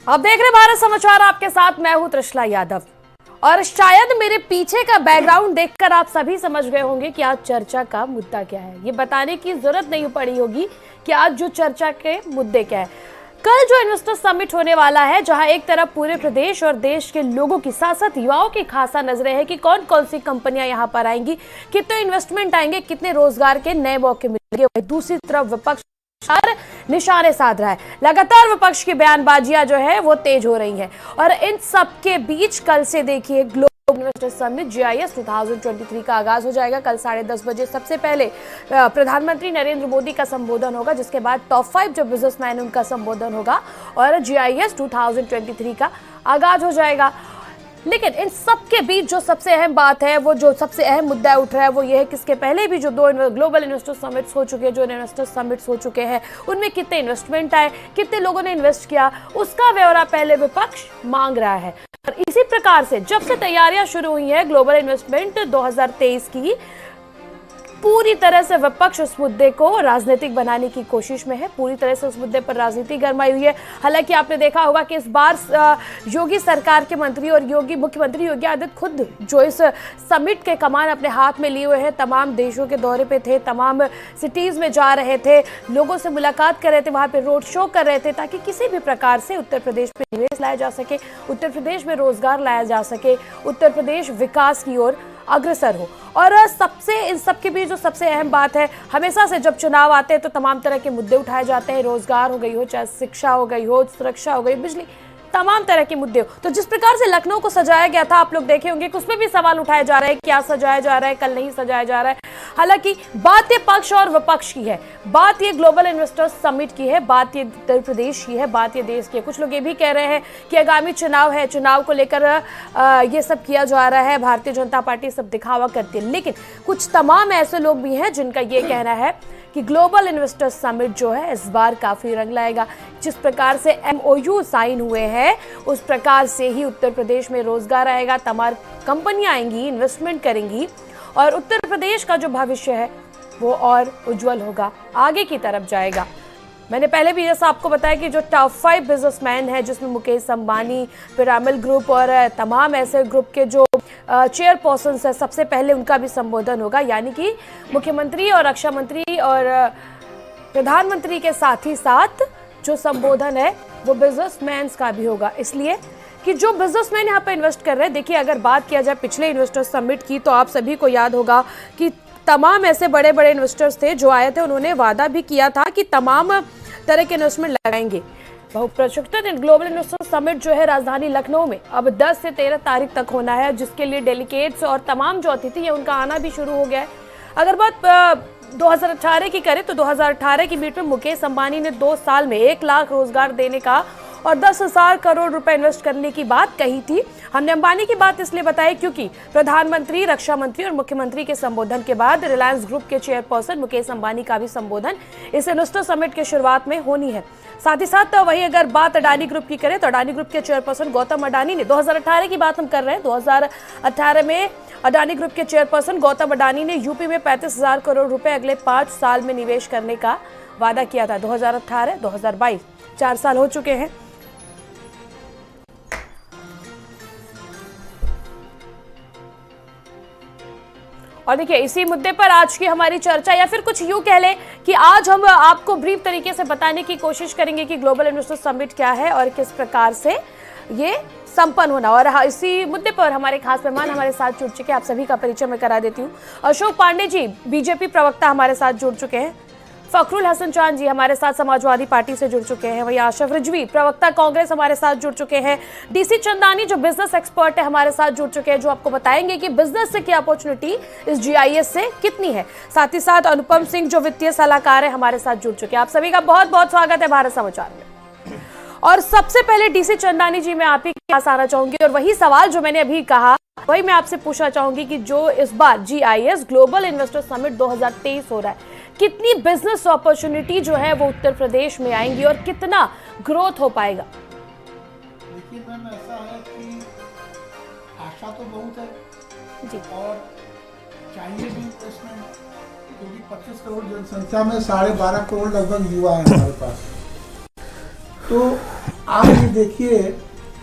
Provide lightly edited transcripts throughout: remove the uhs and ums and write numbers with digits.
आप देख रहे भारत समाचार, आपके साथ मैं हूं त्रिशला यादव। और शायद मेरे पीछे का बैकग्राउंड देखकर आप सभी समझ गए होंगे कि आज चर्चा का मुद्दा क्या है। ये बताने की जरूरत नहीं पड़ी होगी कि आज जो चर्चा के मुद्दे क्या है। कल जो इन्वेस्टर समिट होने वाला है, जहां एक तरफ पूरे प्रदेश और देश के लोगों की साथ साथ युवाओं की खासा नजरें हैं कि कौन कौन सी कंपनियां यहां पर आएंगी, कितने इन्वेस्टमेंट आएंगे, कितने रोजगार के नए मौके मिलेंगे। दूसरी तरफ विपक्ष निशाने साध रहा है। लगातार विपक्ष की बयानबाजियां जो है वो तेज हो रही है। और इन सब के बीच कल से देखिए ग्लोबल इन्वेस्टर समिट GIS 2023 का आगाज हो जाएगा। कल 10:30 बजे सबसे पहले प्रधानमंत्री नरेंद्र मोदी का संबोधन होगा, जिसके बाद टॉप 5 जो बिजनेसमैन उनका संबोधन होगा और GIS 2023 का आगाज हो जाएगा। लेकिन इन सब के बीच जो सबसे अहम बात है, वो जो सबसे अहम मुद्दा उठ रहा है, वो ये है कि इसके पहले भी जो 2 ग्लोबल इन्वेस्टर समिट्स हो चुके हैं, जो इन्वेस्टर समिट्स हो चुके हैं, उनमें कितने इन्वेस्टमेंट आए, कितने लोगों ने इन्वेस्ट किया, उसका ब्यौरा पहले विपक्ष मांग रहा है। और इसी प्रकार से जब से तैयारियां शुरू हुई है ग्लोबल इन्वेस्टमेंट 2023 की, पूरी तरह से विपक्ष उस मुद्दे को राजनीतिक बनाने की कोशिश में है। पूरी तरह से उस मुद्दे पर राजनीति गरमाई हुई है। हालांकि आपने देखा होगा कि इस बार योगी सरकार के मंत्री और मुख्यमंत्री योगी आदित्य खुद जो इस समिट के कमान अपने हाथ में लिए हुए हैं, तमाम देशों के दौरे पे थे, तमाम सिटीज में जा रहे थे, लोगों से मुलाकात कर रहे थे, वहां पे रोड शो कर रहे थे, ताकि किसी भी प्रकार से उत्तर प्रदेश में निवेश लाया जा सके, उत्तर प्रदेश में रोजगार लाया जा सके, उत्तर प्रदेश विकास की ओर अग्रसर हो। और इन सब के बीच जो सबसे अहम बात है, हमेशा से जब चुनाव आते हैं तो तमाम तरह के मुद्दे उठाए जाते हैं। रोजगार हो गई हो, चाहे शिक्षा हो गई हो, सुरक्षा हो गई, बिजली, तमाम तरह के मुद्दे हो। तो जिस प्रकार से लखनऊ को सजाया गया था, आप लोग देखे होंगे कि उसमें भी सवाल उठाए जा रहे हैं, क्या सजाया जा रहा है, कल नहीं सजाया जा रहा है। हालांकि बात ये पक्ष और विपक्ष की है, बात ये ग्लोबल इन्वेस्टर्स समिट की है, बात ये उत्तर प्रदेश की है, बात ये देश की है। कुछ लोग ये भी कह रहे हैं कि आगामी चुनाव है, चुनाव को लेकर ये सब किया जा रहा है, भारतीय जनता पार्टी सब दिखावा करती है। लेकिन कुछ तमाम ऐसे लोग भी हैं जिनका ये कहना है कि ग्लोबल इन्वेस्टर्स समिट जो है इस बार काफी रंग लाएगा। जिस प्रकार से MOU साइन हुए हैं, उस प्रकार से ही उत्तर प्रदेश में रोजगार आएगा, तमाम कंपनियां आएंगी, इन्वेस्टमेंट करेंगी और उत्तर प्रदेश का जो भविष्य है वो और उज्जवल होगा, आगे की तरफ जाएगा। मैंने पहले भी जैसा आपको बताया कि जो टॉप 5 बिजनेसमैन है, जिसमें मुकेश अंबानी, पिरामिल ग्रुप और तमाम ऐसे ग्रुप के जो चेयरपर्सन है, सबसे पहले उनका भी संबोधन होगा। यानी कि मुख्यमंत्री और रक्षा मंत्री और प्रधानमंत्री के साथ ही साथ जो संबोधन है वो बिजनेसमैन का भी होगा, इसलिए कि जो बिजनेसमैन यहाँ पे इन्वेस्ट कर रहे हैं। देखिए, अगर बात किया जाए पिछले इन्वेस्टर समिट की, तो आप सभी को याद होगा कि तमाम ऐसे बड़े बड़े इन्वेस्टर्स थे जो आए थे, उन्होंने वादा भी किया था कि तमाम तरह के इन्वेस्टमेंट लगाएंगे। बहुप्रतीक्षित ग्लोबल इन्वेस्टर समिट जो है राजधानी लखनऊ में अब 10 से 13 तारीख तक होना है, जिसके लिए डेलीगेट्स और तमाम जो अतिथि है उनका आना भी शुरू हो गया है। अगर बात 2018 की करें तो 2018 की मीट में मुकेश अंबानी ने 2 साल में 1 लाख रोजगार देने का और 10,000 करोड़ रुपए इन्वेस्ट करने की बात कही थी। हमने अंबानी की बात इसलिए बताई क्योंकि प्रधानमंत्री, रक्षा मंत्री और मुख्यमंत्री के संबोधन के बाद रिलायंस ग्रुप के चेयरपर्सन मुकेश अंबानी का भी संबोधन इस इन्वेस्टर समिट के शुरुआत में होनी है। साथ ही साथ वही अगर बात अडानी ग्रुप की करें तो अडानी ग्रुप के चेयरपर्सन गौतम अडानी ने 2018 की बात हम कर रहे हैं, 2018 में अडानी ग्रुप के चेयरपर्सन गौतम अडानी ने यूपी में 35,000 करोड़ रुपए अगले 5 साल में निवेश करने का वादा किया था। 2018, 2022, 4 साल हो चुके हैं। और देखिए, इसी मुद्दे पर आज की हमारी चर्चा, या फिर कुछ यूं कह लें कि आज हम आपको ब्रीफ तरीके से बताने की कोशिश करेंगे कि ग्लोबल इन्वेस्टर समिट क्या है और किस प्रकार से ये संपन्न होना। और इसी मुद्दे पर हमारे खास मेहमान हमारे साथ जुड़ चुके हैं, आप सभी का परिचय मैं करा देती हूँ। अशोक पांडे जी बीजेपी प्रवक्ता हमारे साथ जुड़ चुके हैं। फखरुल हसन चांद जी हमारे साथ समाजवादी पार्टी से जुड़ चुके हैं। वहीं आशफ रिजवी प्रवक्ता कांग्रेस हमारे साथ जुड़ चुके हैं। DC चंदानी जो बिजनेस एक्सपर्ट है हमारे साथ जुड़ चुके हैं, जो आपको बताएंगे कि बिजनेस से क्या अपॉर्चुनिटी इस GIS से कितनी है। साथ ही साथ अनुपम सिंह जो वित्तीय सलाहकार है हमारे साथ जुड़ चुके हैं। आप सभी का बहुत बहुत स्वागत है भारत समाचार में। और सबसे पहले DC चंदानी जी, मैं आप ही के पास आना चाहूंगी और वही सवाल जो मैंने अभी कहा वही मैं आपसे पूछना चाहूंगी कि जो इस बार GIS ग्लोबल इन्वेस्टर समिट 2023 हो रहा है, कितनी बिजनेस अपॉर्चुनिटी जो है वो उत्तर प्रदेश में आएंगी और कितना ग्रोथ हो पाएगा? देखिए मैम, ऐसा है कि आशा तो बहुत है जी, और चाहिए भी इन्वेस्टमेंट, क्योंकि 25 करोड़ जनसंख्या में 12.5 करोड़ लगभग युवा है हमारे पास। तो आप ये देखिए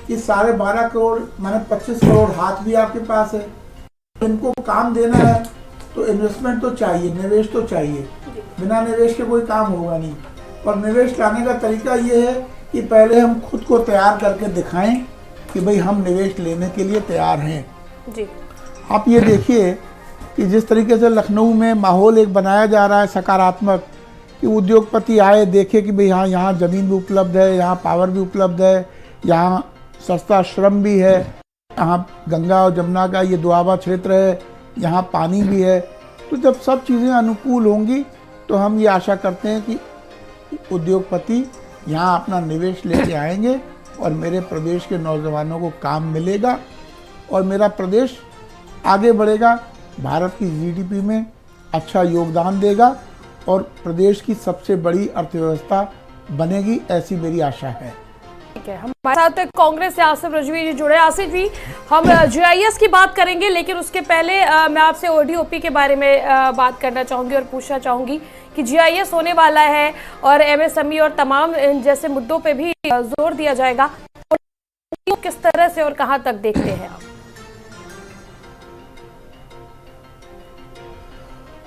कि 12.5 करोड़ माने 25 करोड़ हाथ भी आपके पास है। इनको काम देना है तो इन्वेस्टमेंट तो चाहिए, निवेश तो चाहिए। बिना निवेश के कोई काम होगा नहीं। और निवेश लाने का तरीका ये है कि पहले हम खुद को तैयार करके दिखाएं कि भाई हम निवेश लेने के लिए तैयार हैं जी। आप ये देखिए कि जिस तरीके से लखनऊ में माहौल एक बनाया जा रहा है सकारात्मक, कि उद्योगपति आए, देखे कि भाई हाँ यहाँ ज़मीन भी उपलब्ध है, यहाँ पावर भी उपलब्ध है, यहाँ सस्ता श्रम भी है, यहाँ गंगा और जमुना का ये दुआबा क्षेत्र है, यहाँ पानी भी है। तो जब सब चीज़ें अनुकूल होंगी तो हम ये आशा करते हैं कि उद्योगपति यहाँ अपना निवेश लेके आएंगे और मेरे प्रदेश के नौजवानों को काम मिलेगा और मेरा प्रदेश आगे बढ़ेगा, भारत की जीडीपी में अच्छा योगदान देगा और प्रदेश की सबसे बड़ी अर्थव्यवस्था बनेगी, ऐसी मेरी आशा है। ठीक है, हमारे साथ कांग्रेस से आसिफ रिजवी जी जुड़े। आसिफ जी, हम जीआईएस की बात करेंगे, लेकिन उसके पहले मैं आपसे ओडीओपी के बारे में बात करना चाहूंगी और पूछना चाहूंगी कि जीआईएस होने वाला है और एमएसएमई और तमाम जैसे मुद्दों पे भी जोर दिया जाएगा, तो किस तरह से और कहां तक देखते हैं आप?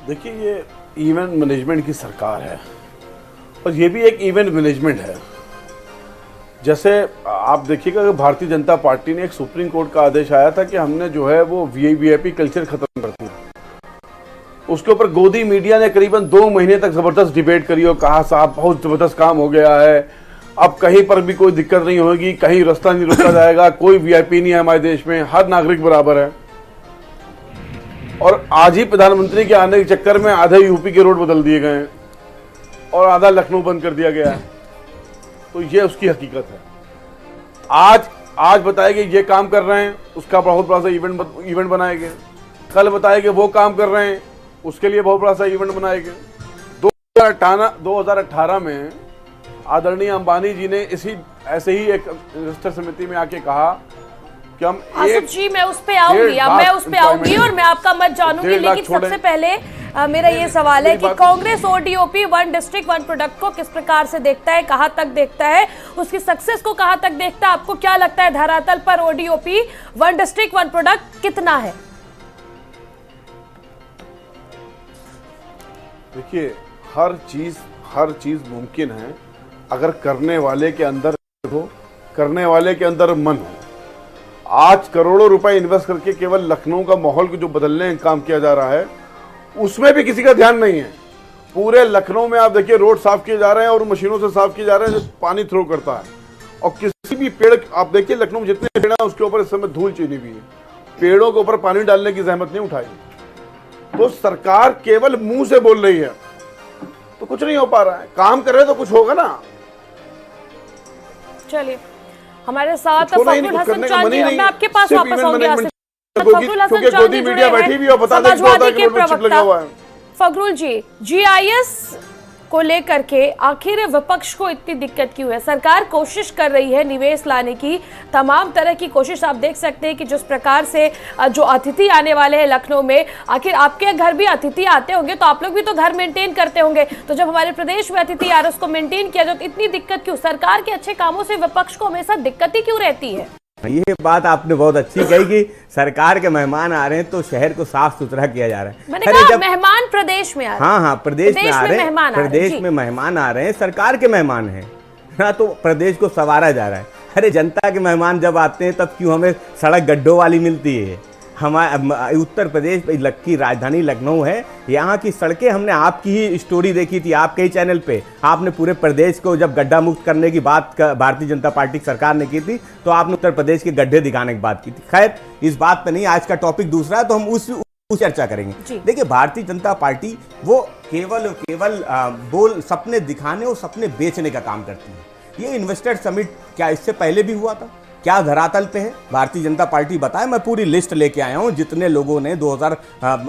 देखिए, ये इवेंट मैनेजमेंट की सरकार है और ये भी एक इवेंट मैनेजमेंट है। जैसे आप देखिएगा कि भारतीय जनता पार्टी ने एक सुप्रीम कोर्ट का आदेश आया था कि हमने जो है वो वीआईपी कल्चर खत्म कर दिया। उसके ऊपर गोदी मीडिया ने करीबन 2 महीने तक जबरदस्त डिबेट करी और कहा साहब बहुत जबरदस्त काम हो गया है, अब कहीं पर भी कोई दिक्कत नहीं होगी, कहीं रास्ता नहीं रोका जाएगा, कोई वीआईपी नहीं है हमारे देश में, हर नागरिक बराबर है। और आज ही प्रधानमंत्री के आने के चक्कर में आधे यूपी के रोड बदल दिए गए हैं और आधा लखनऊ बंद कर दिया गया है। तो ये उसकी हकीकत है। आज बताएंगे ये काम कर रहे हैं, उसका बहुत बड़ा सा इवेंट बनाएंगे। कल बताएंगे वो काम कर रहे हैं, उसके लिए बहुत बड़ा सा इवेंट बनाएंगे। 2018 में आदरणीय अंबानी जी ने ऐसे ही एक इन्वेस्टर समिति में आके कहा कि हम आसिफ जी, मैं उस पे आऊंगी और मैं आपका मत जानूंगी, लेकिन सबसे पहले मेरा ये सवाल है कि कांग्रेस ओडीओपी 1 डिस्ट्रिक्ट 1 प्रोडक्ट को किस प्रकार से देखता है, कहां तक देखता है, उसकी सक्सेस को कहां तक देखता है? आपको क्या लगता है धरातल पर ओडीओपी 1 डिस्ट्रिक्ट 1 प्रोडक्ट कितना है? देखिए, हर चीज मुमकिन है अगर करने वाले के अंदर मन हो। आज करोड़ों रुपए इन्वेस्ट करके केवल लखनऊ का माहौल को जो बदलने का काम किया जा रहा है, उसमें भी किसी का ध्यान नहीं है। पूरे लखनऊ में आप देखिए रोड साफ किए जा रहे हैं और मशीनों से साफ किए जा रहे हैं जो पानी थ्रो करता है। और किसी भी पेड़ आप देखिए लखनऊ में जितने पेड़ हैं उसके ऊपर इस समय धूल चीनी भी है, पेड़ों के ऊपर पानी डालने की जहमत नहीं उठाई। तो सरकार केवल मुंह से बोल रही है तो कुछ नहीं हो पा रहा है, काम कर रहे तो कुछ होगा ना। चलिए, हमारे साथ फखरुल हसन चांद जी, मैं आपके पास वापस आऊंगी। क्योंकि गोदी मीडिया बैठी भी और बता समाजवादी के प्रवक्ता फखरुल जी, जीआईएस को लेकर के आखिर विपक्ष को इतनी दिक्कत क्यों है? सरकार कोशिश कर रही है निवेश लाने की, तमाम तरह की कोशिश। आप देख सकते हैं कि जिस प्रकार से जो अतिथि आने वाले हैं लखनऊ में, आखिर आपके घर भी अतिथि आते होंगे तो आप लोग भी तो घर मेंटेन करते होंगे। तो जब हमारे प्रदेश में अतिथि आ रहे उसको मेंटेन किया जाए तो इतनी दिक्कत क्यों? सरकार के अच्छे कामों से विपक्ष को हमेशा दिक्कत ही क्यों रहती है? ये बात आपने बहुत अच्छी कही कि सरकार के मेहमान आ रहे हैं तो शहर को साफ सुथरा किया जा रहा है। मैंने कहा मेहमान प्रदेश में आ रहे हैं। हाँ, प्रदेश में आ रहे हैं, प्रदेश में मेहमान आ रहे हैं, सरकार के मेहमान हैं ना, तो प्रदेश को संवारा जा रहा है। अरे जनता के मेहमान जब आते हैं तब क्यों हमें सड़क गड्ढों वाली मिलती है? हमारे उत्तर प्रदेश की राजधानी लखनऊ है, यहाँ की सड़कें हमने आपकी ही स्टोरी देखी थी, आपके ही चैनल पे। आपने पूरे प्रदेश को जब गड्ढा मुक्त करने की बात भारतीय जनता पार्टी की सरकार ने की थी तो आपने उत्तर प्रदेश के गड्ढे दिखाने की बात की थी। खैर, इस बात पे नहीं, आज का टॉपिक दूसरा है तो हम उस चर्चा करेंगे। देखिए, भारतीय जनता पार्टी वो केवल बोल सपने दिखाने और सपने बेचने का काम करती है। ये इन्वेस्टर समिट क्या इससे पहले भी हुआ था? क्या धरातल पे है? भारतीय जनता पार्टी बताए, मैं पूरी लिस्ट लेके आया हूं जितने लोगों ने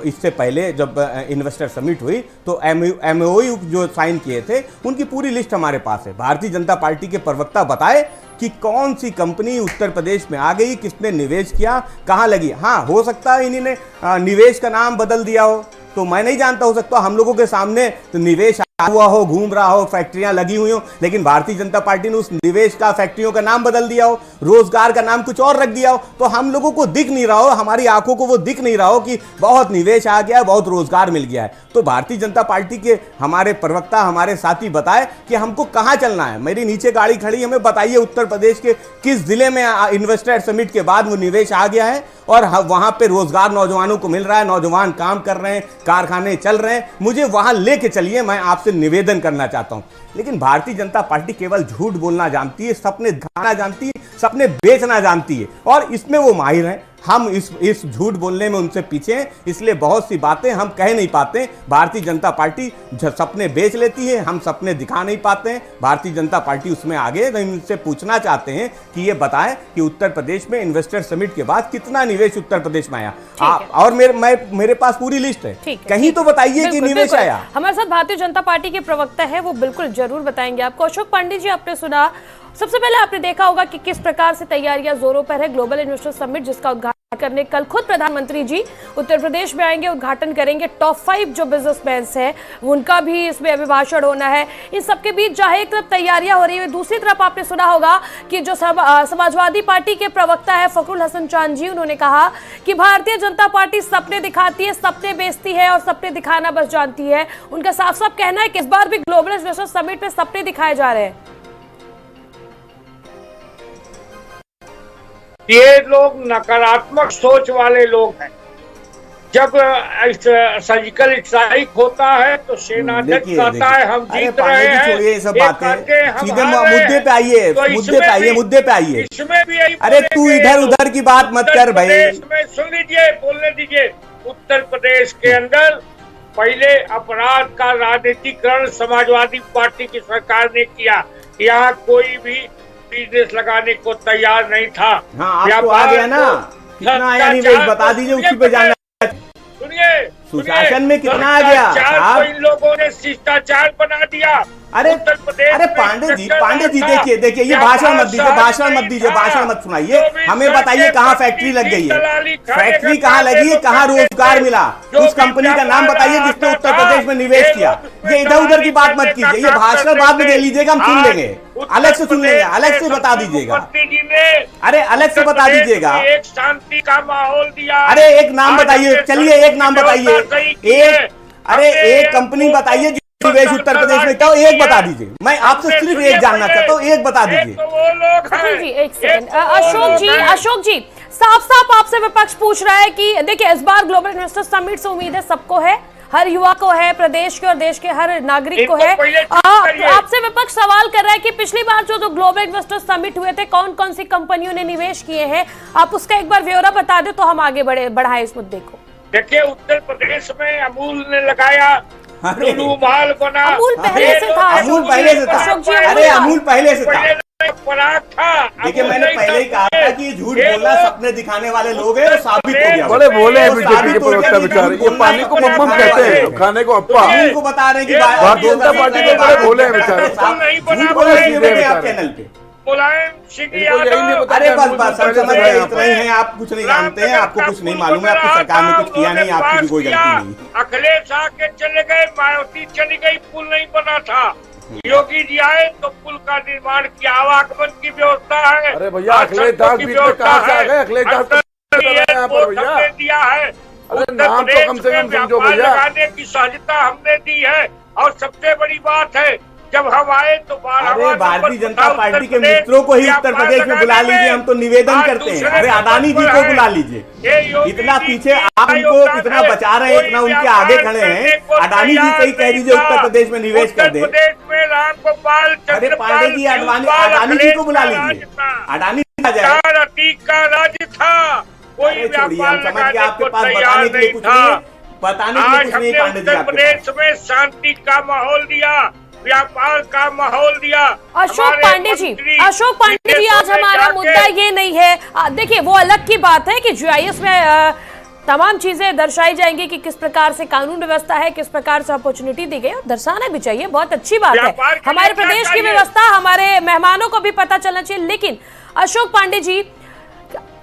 इससे पहले जब इन्वेस्टर समिट हुई तो एमओयू जो साइन किए थे उनकी पूरी लिस्ट हमारे पास है। भारतीय जनता पार्टी के प्रवक्ता बताए कि कौन सी कंपनी उत्तर प्रदेश में आ गई, किसने निवेश किया, कहाँ लगी। हाँ, हो सकता है इन्हीं ने निवेश का नाम बदल दिया हो, तो मैं नहीं जानता, हो सकता हम लोगों के सामने तो निवेश हुआ हो, घूम रहा हो, फैक्ट्रियां लगी हुई हो, लेकिन भारतीय जनता पार्टी ने उस निवेश का, फैक्ट्रियों का नाम बदल दिया हो, रोजगार का नाम कुछ और रख दिया हो, तो हम लोगों को दिख नहीं रहा हो, हमारी आंखों को वो दिख नहीं रहा हो कि बहुत निवेश आ गया है, बहुत रोजगार मिल गया है। तो भारतीय जनता पार्टी के हमारे प्रवक्ता, हमारे साथी बताए कि हमको कहां चलना है। मेरी नीचे गाड़ी खड़ी, हमें बताइए उत्तर प्रदेश के किस जिले में इन्वेस्टर समिट के बाद वो निवेश आ गया है और वहां पे रोजगार नौजवानों को मिल रहा है, नौजवान काम कर रहे हैं, कारखाने चल रहे हैं। मुझे वहां लेके चलिए, मैं आपसे निवेदन करना चाहता हूं। लेकिन भारतीय जनता पार्टी केवल झूठ बोलना जानती है, सपने दिखाना जानती है, सपने बेचना जानती है, और इसमें वो माहिर हैं। हम इस झूठ बोलने में उनसे पीछे हैं, इसलिए बहुत सी बातें हम कह नहीं पाते। भारतीय जनता पार्टी सपने बेच लेती है, हम सपने दिखा नहीं पाते हैं। भारतीय जनता पार्टी उसमें आगे, तो इनसे पूछना चाहते हैं कि ये बताएं कि उत्तर प्रदेश में इन्वेस्टर समिट के बाद कितना निवेश उत्तर प्रदेश में आया। और मेरे पास पूरी लिस्ट है, कहीं तो बताइए कि निवेश आया। हमारे साथ भारतीय जनता पार्टी के प्रवक्ता है, वो बिल्कुल जरूर बताएंगे आपको। अशोक पांडे जी, आपने सुना, सबसे पहले आपने देखा होगा कि किस प्रकार से तैयारियां जोरों पर है। ग्लोबल इन्वेस्टर समिट जिसका उद्घाटन करने कल खुद प्रधानमंत्री जी उत्तर प्रदेश में आएंगे, उद्घाटन करेंगे। टॉप 5 जो बिजनेसमैन हैं उनका भी इसमें अभिभाषण होना है। इन सबके बीच जहां एक तरफ तैयारियां हो रही है, दूसरी तरफ आपने सुना होगा कि जो समाजवादी पार्टी के प्रवक्ता है फखरुल हसन चांद जी, उन्होंने कहा कि भारतीय जनता पार्टी सपने दिखाती है, सपने बेचती है और सपने दिखाना बस जानती है। उनका साफ साफ कहना है कि इस बार भी ग्लोबल इन्वेस्टर समिट में सपने दिखाए जा रहे हैं। ये लोग नकारात्मक सोच वाले लोग हैं। जब सर्जिकल स्ट्राइक होता है तो सेनाध्यक्ष कहता है हम जीत रहे हैं। छोड़िए सब बातें, सीधे मुद्दे पे आइए, मुद्दे पे आइए। इसमें भी अरे तू इधर उधर की बात मत कर भाई। सुन लीजिए, बोलने दीजिए। उत्तर प्रदेश के अंदर पहले अपराध का राजनीतिकरण समाजवादी पार्टी की सरकार ने किया। यहाँ कोई भी बिजनेस लगाने को तैयार नहीं था। हाँ, आपको आ गया ना, कितना आया निवेश बता दीजिए, उसी पे जाना। सुनिए, सुशासन में कितना आ गया? इन लोगों ने शिष्टाचार बना दिया। अरे पांडे जी देखिए ये भाषण मत दीजिए, भाषण मत सुनाइए। हमें बताइए कहाँ फैक्ट्री लग गई है, फैक्ट्री कहाँ लगी है, कहाँ रोजगार मिला, उस कंपनी का नाम बताइए जिसने उत्तर प्रदेश में निवेश किया। ये इधर उधर की बात मत कीजिए, ये भाषण बाद में दे लीजिएगा, हम सुन लेंगे, अलग से सुन लेंगे, अलग से बता दीजिएगा। अरे अलग से बता दीजिएगा। एक शांति का माहौल दिया। अरे एक नाम बताइए, चलिए एक नाम बताइए, एक कंपनी बताइए निवेश उत्तर प्रदेश में क्या, एक बता दीजिए। मैं आपसे सिर्फ एक जानना चाहता हूँ, एक बता दीजिए। जी एक सेकंड। अशोक जी साफ साफ आपसे विपक्ष पूछ रहा है कि देखिए इस बार ग्लोबल इन्वेस्टर समिट से उम्मीद है सबको है, हर युवा को है, प्रदेश के और देश के हर नागरिक को है। आपसे विपक्ष सवाल कर रहा है कि पिछली बार जो ग्लोबल इन्वेस्टर समिट हुए थे, कौन कौन सी कंपनियों ने निवेश किए हैं, आप उसका एक बार ब्यौरा बता दे तो हम आगे बढ़ाए इस मुद्दे को। देखिए उत्तर प्रदेश में अमूल ने लगाया, माल बना। अमूल पहले से था। अरे अमूल पहले से था। पराग था। देखिए मैंने पहले ही कहा था कि झूठ बोलना सपने दिखाने वाले लोग हैं, साबित हो गया। बड़े बोले हैं बीजेपी के प्रवक्ता बेचारे, ये पानी को मम्मम कहते हैं, खाने को अप्पा। इनको बता रहे हैं कि भारतीय जनता पार्टी के बड़े बोले हैं बेचारे। झूठ बोल रहे हैं आप चैनल पे। मुलायम सिंह यादव। अरे बस हम समझ गए, इतना ही है। आप कुछ नहीं जानते हैं, आपको कुछ नहीं मालूम है, आपकी सरकार में कुछ किया नहीं, आपकी भी कोई गलती नहीं। अखिलेश आके चले गए, मायावती चली गई, पुल नहीं बना था। योगी जी आए तो पुल का निर्माण किया, आवागमन की व्यवस्था है। अरे भैया अखिलेश दास बीच में कहाँ से आ गए? अखिलेश दास यहाँ पर भैया दिया है। अरे नाम तो कम से कम समझो भैया। लगाने की सहजता हमने दी है। और सबसे बड़ी बात है, जब हम आए तो अरे भारतीय जनता पार्टी के मित्रों को ही उत्तर प्रदेश में बुला लीजिए, हम तो निवेदन करते हैं। अरे अडानी जी को बुला लीजिए, इतना पीछे आप उनको कितना बचा रहे हैं, इतना उनके आगे खड़े हैं। अडानी जी से ही कह दीजिए उत्तर प्रदेश में निवेश कर दे। अरे पांडे जी अडानी जी को बुला लीजिए, अडानी आ जाए। का राज्य था, कोई छोड़िए, हम समझ गए आपके पास बताने के लिए कुछ नहीं, बताने के लिए कुछ नहीं। पांडे जी उत्तर प्रदेश में शांति का माहौल दिया, व्यापार का माहौल दिया। अशोक पांडे जी आज हमारा मुद्दा ये नहीं है। देखिए वो अलग की बात है कि जीआईएस में तमाम चीजें दर्शाई जाएंगी कि किस प्रकार से कानून व्यवस्था है, किस प्रकार से अपॉर्चुनिटी दी गई, और दर्शाना भी चाहिए, बहुत अच्छी बात है। हमारे प्रदेश की व्यवस्था हमारे मेहमानों को भी पता चलना चाहिए। लेकिन अशोक पांडे जी,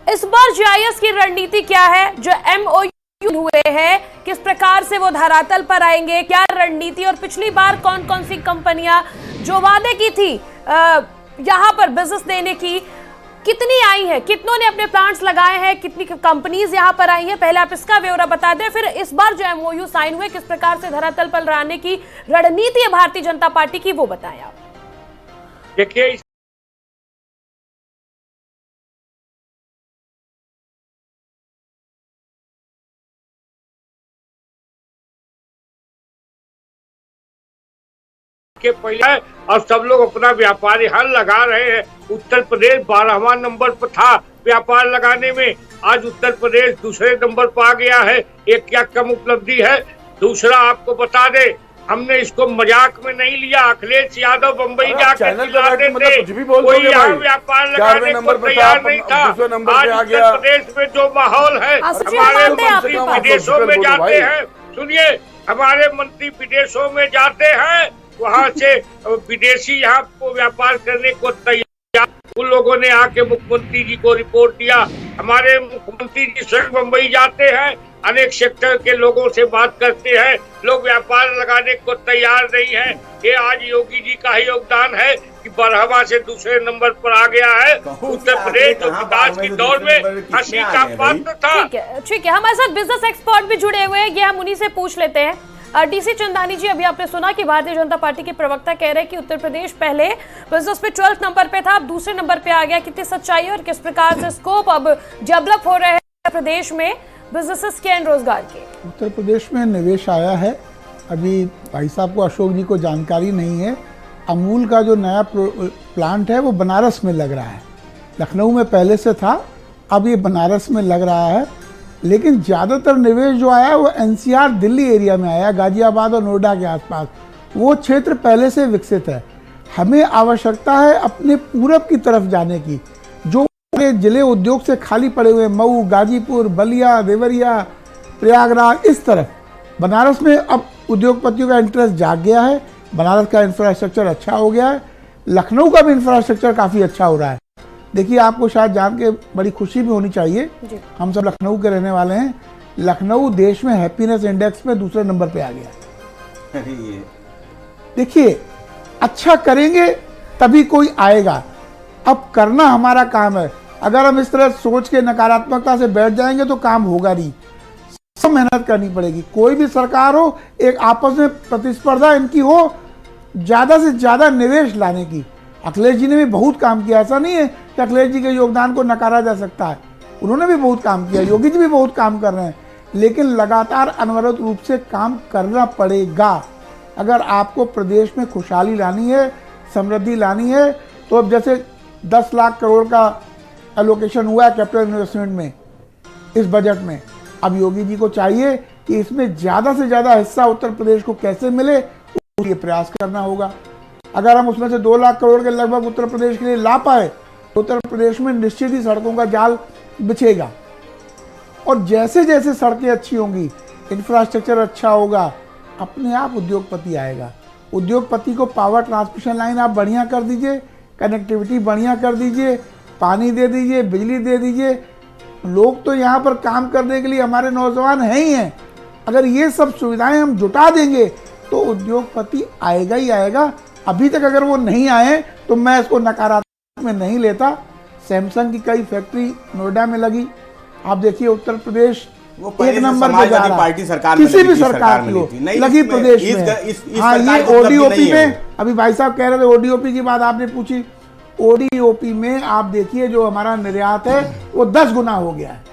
इस बार जीआईएस की रणनीति क्या है? जो एमओयू हुए हैं, किस प्रकार से वो धरातल पर आएंगे, क्या रणनीति, और पिछली बार कौन कौन सी कंपनियां जो वादे की थी यहां पर बिजनेस देने की, कितनी आई है, कितनों ने अपने प्लांट्स लगाए हैं, कितनी कंपनीज यहां पर आई हैं, पहले आप इसका ब्यौरा बता दें, फिर इस बार जो एमओयू साइन हुए किस प्रकार से धरातल पर लाने की रणनीति है भारतीय जनता पार्टी की, वो बताएं आप। देखिए, के पहले और सब लोग अपना व्यापार यहाँ लगा रहे हैं। उत्तर प्रदेश 12वां नंबर पर था व्यापार लगाने में, आज उत्तर प्रदेश दूसरे नंबर पर आ गया है। एक क्या कम उपलब्धि है। दूसरा आपको बता दे, हमने इसको मजाक में नहीं लिया। अखिलेश यादव बम्बई जाकर चिल्लाते थे, कोई यहाँ व्यापार लगाने को तैयार नहीं था। आज उत्तर प्रदेश में जो माहौल है, हमारे मंत्री विदेशों में जाते हैं, सुनिए, हमारे मंत्री विदेशों में जाते हैं, वहाँ से विदेशी यहाँ को व्यापार करने को तैयार। उन लोगों ने आके मुख्यमंत्री जी को रिपोर्ट दिया। हमारे मुख्यमंत्री जी स्वयं मुंबई जाते हैं, अनेक सेक्टर के लोगों से बात करते हैं, लोग व्यापार लगाने को तैयार नहीं है। ये आज योगी जी का ही योगदान है कि 12वां से दूसरे नंबर पर आ गया है। उत्तर प्रदेश जो विकास की दौड़ में हंसी का पात्र था। ठीक है, हमारे साथ बिजनेस एक्सपर्ट भी जुड़े हुए हैं, ये हम उन्हीं से पूछ लेते हैं। डीसी चंदानी जी, अभी आपने सुना कि भारतीय जनता पार्टी के प्रवक्ता कह रहे हैं कि उत्तर प्रदेश पहले बिजनेस में 12th नंबर पे था, अब दूसरे नंबर पे आ गया। कितनी सच्चाई और किस प्रकार से स्कोप अब डेवलप हो रहे हैं प्रदेश में बिजनेसेस के एंड रोजगार के? उत्तर प्रदेश में निवेश आया है। अभी भाई साहब को, अशोक जी को जानकारी नहीं है। अमूल का जो नया प्लांट है वो बनारस में लग रहा है। लखनऊ में पहले से था, अब ये बनारस में लग रहा है। लेकिन ज़्यादातर निवेश जो आया है वो एनसीआर दिल्ली एरिया में आया, गाजियाबाद और नोएडा के आसपास। वो क्षेत्र पहले से विकसित है। हमें आवश्यकता है अपने पूरब की तरफ जाने की, जो जिले उद्योग से खाली पड़े हुए, मऊ, गाजीपुर, बलिया, देवरिया, प्रयागराज, इस तरफ। बनारस में अब उद्योगपतियों का इंटरेस्ट जाग गया है। बनारस का इंफ्रास्ट्रक्चर अच्छा हो गया है। लखनऊ का भी इंफ्रास्ट्रक्चर काफ़ी अच्छा हो रहा है। देखिए, आपको शायद जान के बड़ी खुशी भी होनी चाहिए, हम सब लखनऊ के रहने वाले हैं, लखनऊ देश में हैप्पीनेस इंडेक्स में दूसरे नंबर पे आ गया। देखिए, अच्छा करेंगे तभी कोई आएगा। अब करना हमारा काम है। अगर हम इस तरह सोच के नकारात्मकता से बैठ जाएंगे तो काम होगा नहीं। सब मेहनत करनी पड़ेगी। कोई भी सरकार हो, एक आपस में प्रतिस्पर्धा इनकी हो, ज़्यादा से ज़्यादा निवेश लाने की। अखिलेश जी ने भी बहुत काम किया, ऐसा नहीं है कि अखिलेश जी के योगदान को नकारा जा सकता है। उन्होंने भी बहुत काम किया, योगी जी भी बहुत काम कर रहे हैं। लेकिन लगातार अनवरत रूप से काम करना पड़ेगा। अगर आपको प्रदेश में खुशहाली लानी है, समृद्धि लानी है, तो अब जैसे 10 लाख करोड़ का एलोकेशन हुआ है कैपिटल इन्वेस्टमेंट में इस बजट में, अब योगी जी को चाहिए कि इसमें ज़्यादा से ज़्यादा हिस्सा उत्तर प्रदेश को कैसे मिले, उसके लिए प्रयास करना होगा। अगर हम उसमें से 2 लाख करोड़ के लगभग उत्तर प्रदेश के लिए ला पाए तो उत्तर प्रदेश में निश्चित ही सड़कों का जाल बिछेगा। और जैसे जैसे सड़कें अच्छी होंगी, इंफ्रास्ट्रक्चर अच्छा होगा, अपने आप उद्योगपति आएगा। उद्योगपति को पावर ट्रांसमिशन लाइन आप बढ़िया कर दीजिए, कनेक्टिविटी बढ़िया कर दीजिए, पानी दे दीजिए, बिजली दे दीजिए। लोग तो यहाँ पर काम करने के लिए हमारे नौजवान हैं ही हैं। अगर ये सब सुविधाएं हम जुटा देंगे तो उद्योगपति आएगा ही आएगा। अभी तक अगर वो नहीं आए तो मैं इसको नकारात्मक में नहीं लेता। सैमसंग की कई फैक्ट्री नोएडा में लगी। आप देखिए, उत्तर प्रदेश एक नंबर पे जा रहा है। किसी भी सरकार की हो, लगी प्रदेश में। हाँ, ये ओडीओपी में, अभी भाई साहब कह रहे थे ओडीओपी की बात आपने पूछी। ओडीओपी में आप देखिए जो हमारा निर्यात है वो 10 गुना हो गया है।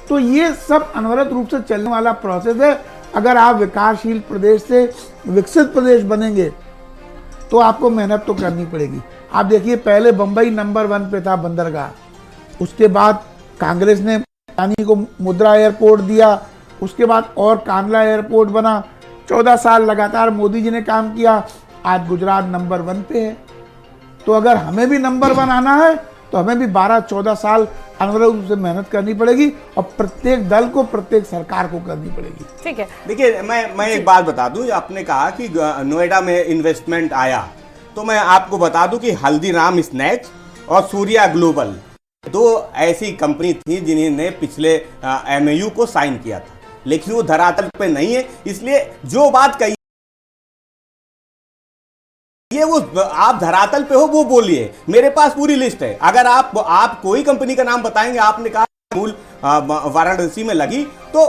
तो ये सब अनवरत रूप से चलने वाला प्रोसेस है। अगर आप विकासशील प्रदेश से विकसित प्रदेश बनेंगे तो आपको मेहनत तो करनी पड़ेगी। आप देखिए, पहले बंबई नंबर 1 पे था बंदरगाह, उसके बाद कांग्रेस ने रानी को मुद्रा एयरपोर्ट दिया, उसके बाद और कांडला एयरपोर्ट बना। 14 साल लगातार मोदी जी ने काम किया, आज गुजरात नंबर 1 पे है। तो अगर हमें भी नंबर 1 आना है तो हमें भी 12-14 साल अनवरत रूप से मेहनत करनी पड़ेगी और प्रत्येक दल को, प्रत्येक सरकार को करनी पड़ेगी। ठीक है, देखिए, मैं एक बात बता दूं। आपने कहा कि नोएडा में इन्वेस्टमेंट आया, तो मैं आपको बता दूं कि हल्दीराम स्नैक्स और सूर्या ग्लोबल 2 ऐसी कंपनी थी जिन्होंने पिछले एमओयू को साइन किया था। लेकिन वो धरातल पे नहीं है। इसलिए जो बात कही ये वो आप धरातल पे हो वो बोलिए, मेरे पास पूरी लिस्ट है। अगर आप कोई कंपनी का नाम बताएंगे, आपने कहा मूल वाराणसी में लगी, तो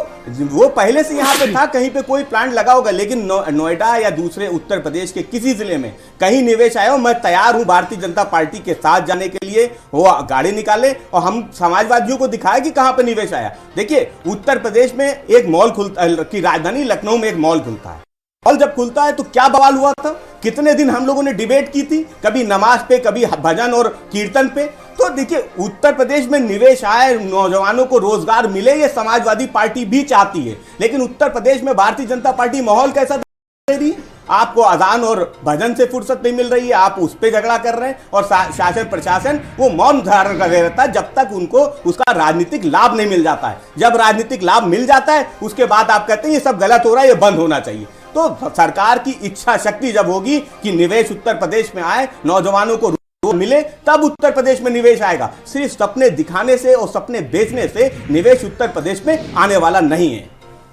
वो पहले से यहाँ पे था, कहीं पे कोई प्लांट लगा होगा, लेकिन नोएडा या दूसरे उत्तर प्रदेश के किसी जिले में कहीं निवेश आया हो, मैं तैयार हूं भारतीय जनता पार्टी के साथ जाने के लिए। वो गाड़ी निकाले और हम समाजवादियों को दिखाए कि कहां पे निवेश आया। देखिए उत्तर प्रदेश में एक मॉल की राजधानी लखनऊ में एक मॉल खुलता है, मॉल जब खुलता है तो क्या बवाल हुआ था, कितने दिन हम लोगों ने डिबेट की थी, कभी नमाज पे, कभी भजन और कीर्तन पे। तो देखिए उत्तर प्रदेश में निवेश आए, नौजवानों को रोजगार मिले, ये समाजवादी पार्टी भी चाहती है, लेकिन उत्तर प्रदेश में भारतीय जनता पार्टी माहौल कैसा दे रही है? आपको अजान और भजन से फुर्सत नहीं मिल रही है, आप उस पे झगड़ा कर रहे हैं, और शासन प्रशासन वो मौन धारण कर रहता है जब तक उनको उसका राजनीतिक लाभ नहीं मिल जाता है। जब राजनीतिक लाभ मिल जाता है उसके बाद आप कहते हैं ये सब गलत हो रहा है, ये बंद होना चाहिए। तो सरकार की इच्छा शक्ति जब होगी कि निवेश उत्तर प्रदेश में आए, नौजवानों को मिले, तब उत्तर प्रदेश में निवेश आएगा। सिर्फ सपने दिखाने से और सपने बेचने से निवेश उत्तर प्रदेश में आने वाला नहीं है।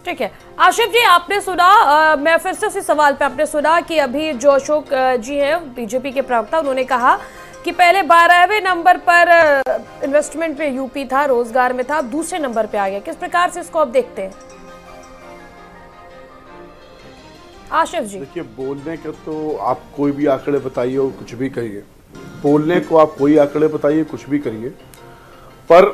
ठीक है आशिफ जी, आपने सुना, मैं फिर से उसी सवाल पे, आपने सुना कि अभी जो अशोक जी हैं बीजेपी के प्रवक्ता, उन्होंने कहा कि पहले 12वें नंबर पर इन्वेस्टमेंट में यूपी था, रोजगार में था, अब दूसरे नंबर पे आ गया। किस प्रकार से इसको आप देखते हैं आशिफ जी? देखिए बोलने का तो आप कोई भी आंकड़े बताइए और कुछ भी कहिए, बोलने को आप कोई आंकड़े बताइए, कुछ भी करिए, पर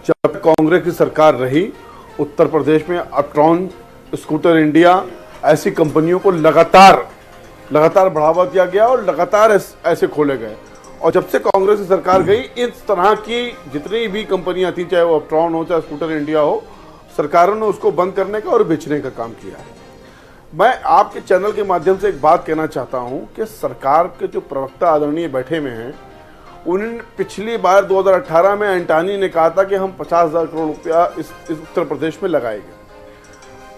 जब कांग्रेस की सरकार रही उत्तर प्रदेश में अपट्रॉन, स्कूटर इंडिया, ऐसी कंपनियों को लगातार बढ़ावा दिया गया और लगातार ऐसे खोले गए। और जब से कांग्रेस की सरकार गई, इस तरह की जितनी भी कंपनियां थी, चाहे वो अपट्रॉन हो चाहे स्कूटर इंडिया हो, सरकारों ने उसको बंद करने का और बेचने का काम किया है। मैं आपके चैनल के माध्यम से एक बात कहना चाहता हूं कि सरकार के जो प्रवक्ता आदरणीय बैठे में हैं, उन्होंने पिछली बार 2018 में अंटानी ने कहा था कि हम 50,000 करोड़ रुपया इस उत्तर प्रदेश में लगाएंगे।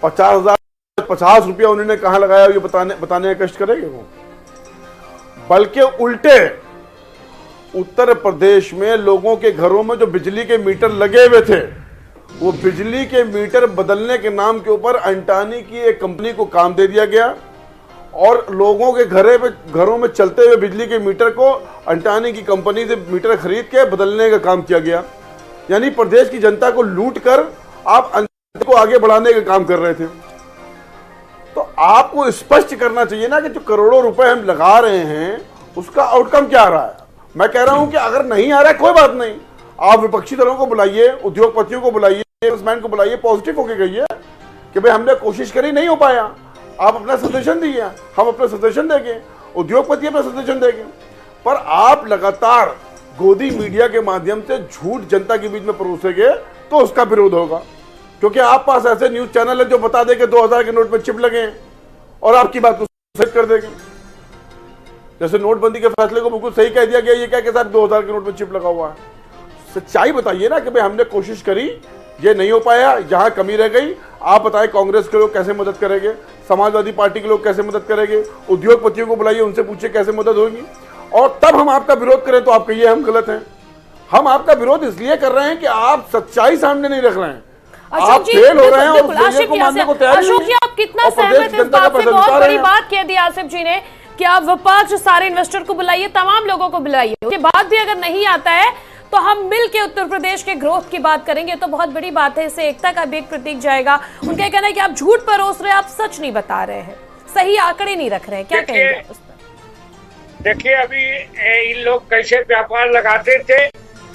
50 रुपया उन्होंने कहां लगाया ये बताने का कष्ट करेंगे वो, बल्कि उल्टे उत्तर प्रदेश में लोगों के घरों में जो बिजली के मीटर लगे हुए थे, वो बिजली के मीटर बदलने के नाम के ऊपर अंटानी की एक कंपनी को काम दे दिया गया और लोगों के घरों में चलते हुए बिजली के मीटर को अंटानी की कंपनी से मीटर खरीद के बदलने का काम किया गया। यानी प्रदेश की जनता को लूट कर आप अंटानी को आगे बढ़ाने का काम कर रहे थे। तो आपको स्पष्ट करना चाहिए ना कि जो करोड़ों रुपए हम लगा रहे हैं उसका आउटकम क्या आ रहा है। मैं कह रहा हूं कि अगर नहीं आ रहा है कोई बात नहीं, आप विपक्षी दलों को बुलाइए, उद्योगपतियों को बुलाइए, बिजनेसमैन को बुलाइए, पॉजिटिव होकर कहिए कि भाई हमने कोशिश करी, नहीं हो पाया, आप अपना सजेशन दीजिए, हम अपना सजेशन देंगे, उद्योगपति अपना सजेशन देंगे। पर आप लगातार गोदी मीडिया के माध्यम से झूठ जनता के बीच में परोसेंगे तो उसका विरोध होगा, क्योंकि आप पास ऐसे न्यूज चैनल है जो बता दे कि 2000 के नोट में चिप लगे हैं और आपकी बात को सच कर देंगे। जैसे नोटबंदी के फैसले को बिल्कुल सही कह दिया गया, ये क्या कि साहब 2000 के नोट में चिप लगा हुआ है। सच्चाई बताइए ना कि भाई हमने कोशिश करी, ये नहीं हो पाया, जहां कमी रह गई। आप बताएं कांग्रेस के लोग कैसे मदद करेंगे, समाजवादी पार्टी के लोग कैसे मदद करेंगे, उद्योगपतियों को बुलाइए, उनसे पूछिए कैसे मदद होगी, और तब हम आपका विरोध करें तो आप कहिए हम गलत हैं। हम आपका विरोध इसलिए कर रहे हैं कि आप सच्चाई सामने नहीं रख रहे हैं, आप फेल हो रहे हैं और फेलियर को मानने को तैयार नहीं हैं। आप कितना सहमत हैं इस बात से? बहुत बड़ी बात कह दी आसिफ जी ने कि आप विपक्ष सारे इन्वेस्टर को बुलाइए, तमाम लोगों को बुलाइए, उसके बाद भी अगर नहीं आता है तो हम मिलकर उत्तर प्रदेश के ग्रोथ की बात करेंगे। तो बहुत बड़ी बात है, इससे एकता का भी एक प्रतीक जाएगा। उनका कहना है कि आप झूठ परोस रहे हैं, आप सच नहीं बता रहे हैं, सही आंकड़े नहीं रख रहे हैं। क्या कहेंगे उस पर? देखिए अभी इन लोग कैसे व्यापार लगाते थे।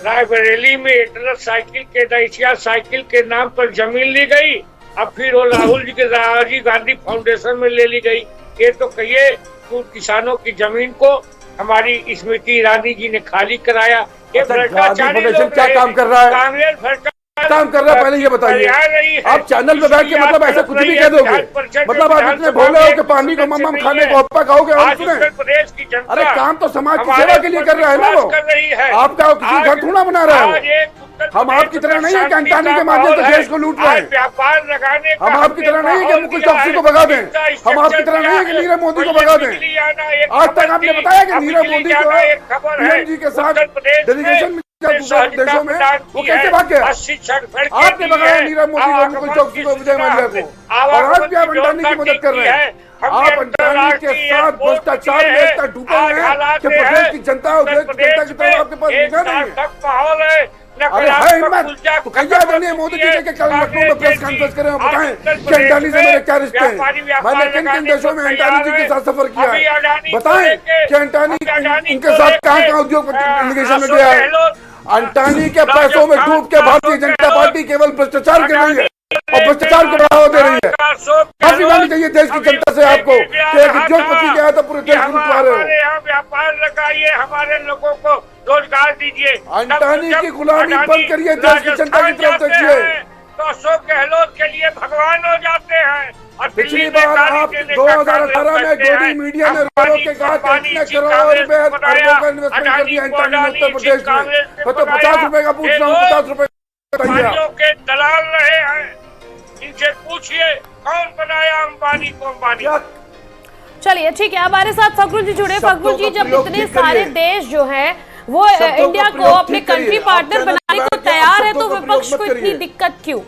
रायबरेली में एटलस साइकिल के नैशिया साइकिल के नाम पर जमीन ली गई, अब फिर वो राहुल जी के राजीव गांधी फाउंडेशन में ले ली गई। ये तो कहिए किसानों की जमीन को हमारी स्मृति ईरानी जी ने खाली कराया। ये भ्रष्टाचारी लोग क्या काम कर रहा है, कांग्रेस भ्रष्टाचार काम कर रहा है, पहले ये बताइए। आप चैनल पे बैठ के मतलब ऐसा कुछ भी कह दोगे, मतलब आप इतने भोले हो कि पानी को मम्मा खाने को हप्पा खाओगे। अरे काम तो समाज की सेवा के लिए कर रहा है ना वो, आपका किसी घर थोड़ा बना रहा है। हम आपकी तरह नहीं है कि अंटानी के माध्यम से देश को लूट रहे हैं। व्यापार लगाने हम आपकी तरह नहीं है कि मुकुल चौकसी को भगा दें, हम आपकी तरह नहीं है कि नीरव मोदी को भगा दें। आज तक आपने बताया कि नीरव मोदी को पीएम जी के साथ डेलीगेशन में दूसरे देशों में, वो कैसे भाग गया? आपने भगाया नीरव मोदी को, मुकुल चौकसी को, विजय माल्या को, और आज भी आप अंटानी की मदद कर रहे हैं। आप अंटानी के साथ भ्रष्टाचार में इतना डूबे हुए हैं कि प्रदेश की जनता और देश की जनता की तरफ आपके पास निगाह नहीं है। अरे है हिम्मत तो कहिए आदरणीय मोदी जी के कल लखनऊ में प्रेस कॉन्फ्रेंस करें और बताएं कि अंटानी से मेरे क्या रिश्ते हैं, मैंने किन किन देशों में अंटानी जी के साथ सफर किया है, बताएं कि अंटानी उनके साथ कहाँ कहाँ उद्योग डेलीगेशन में गया है। अंटानी के पैसों में डूब के भारतीय जनता पार्टी केवल भ्रष्टाचार कर रही है और भ्रष्टाचार को बढ़ावा दे रही है। माफी मांगनी चाहिए देश की जनता से आपको कि एक उद्योगपति गया तो पूरे देश को लुटवा रहे हो। व्यापार लगाइए, हमारे लोगों को रोजगार दीजिए, अंटानी की गुलामी बंद करिए, देश की जनता की तरफ देखिए। तो अशोक गहलोत के लिए भगवान हो जाते हैं। और पिछली बार आप 2018 में गोदी मीडिया ने रोड के कहा कितने करोड़ रुपए अरबों का इन्वेस्टमेंट कर दिया अंटानी ने उत्तर प्रदेश में। मैं तो 50 रुपए का पूछ रहा हूँ, 50 रुपए के दलाल रहे हैं, इनसे पूछिए कौन बनाया अंबानी को अंबानी। चलिए ठीक है, हमारे साथ फखरुल जी जुड़े। फखरुल जी, जब इतने सारे देश जो है वो इंडिया को अपने कंट्री पार्टनर बनाने को तैयार है, तो विपक्ष को इतनी दिक्कत क्यों?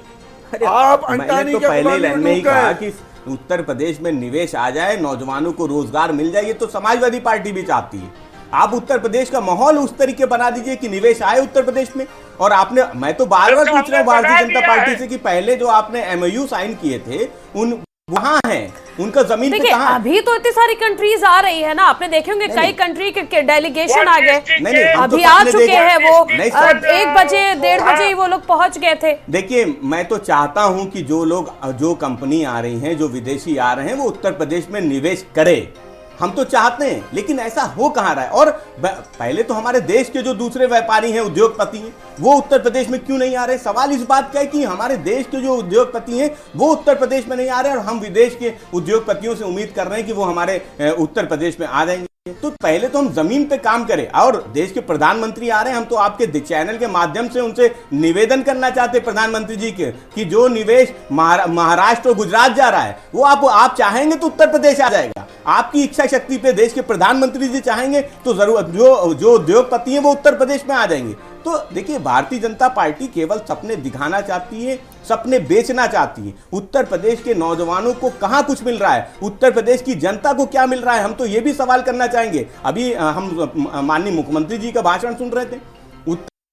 आप मैंने अंटानी तो के पहले लाइन में ही कहा है कि उत्तर प्रदेश में निवेश आ जाए, नौजवानों को रोजगार मिल जाए, ये तो समाजवादी पार्टी भी चाहती है। आप उत्तर प्रदेश का माहौल उस तरीके बना दीजिए कि निवेश आए उत्तर प्रदेश में। और आपने, मैं तो बार बार पूछ रहा हूँ भारतीय जनता पार्टी से कि पहले जो आपने MOU साइन किए थे उन वहां है, उनका जमीन पे कहां है? अभी तो इतनी सारी कंट्रीज आ रही है ना, आपने देखे होंगे कई कंट्री के डेलीगेशन आ गए, अभी आ चुके हैं वो। 1 बजे 1:30 बजे ही वो लोग पहुंच गए थे। देखिए, मैं तो चाहता हूं कि जो कंपनी आ रही हैं, जो विदेशी आ रहे हैं, वो उत्तर प्रदेश में निवेश करे। हम तो चाहते हैं, लेकिन ऐसा हो कहां रहा है? और पहले तो हमारे देश के जो दूसरे व्यापारी हैं, उद्योगपति हैं, वो उत्तर प्रदेश में क्यों नहीं आ रहे? सवाल इस बात का है कि हमारे देश के जो उद्योगपति हैं वो उत्तर प्रदेश में नहीं आ रहे, और हम विदेश के उद्योगपतियों से उम्मीद कर रहे हैं कि वो हमारे उत्तर प्रदेश में आ जाएंगे। तो पहले तो हम जमीन पे काम करें। और देश के प्रधानमंत्री आ रहे हैं, हम तो आपके चैनल के माध्यम से उनसे निवेदन करना चाहते हैं प्रधानमंत्री जी के कि जो निवेश महाराष्ट्र और गुजरात जा रहा है वो आप चाहेंगे तो उत्तर प्रदेश आ जाएगा। आपकी इच्छा शक्ति पे देश के प्रधानमंत्री जी चाहेंगे तो जरूर जो उद्योगपति हैं वो उत्तर प्रदेश में आ जाएंगे। तो देखिए, भारतीय जनता पार्टी केवल सपने दिखाना चाहती है, सपने बेचना चाहती है। उत्तर प्रदेश के नौजवानों को कहां कुछ मिल रहा है, उत्तर प्रदेश की जनता को क्या मिल रहा है, हम तो ये भी सवाल करना चाहेंगे। अभी हम माननीय मुख्यमंत्री जी का भाषण सुन रहे थे,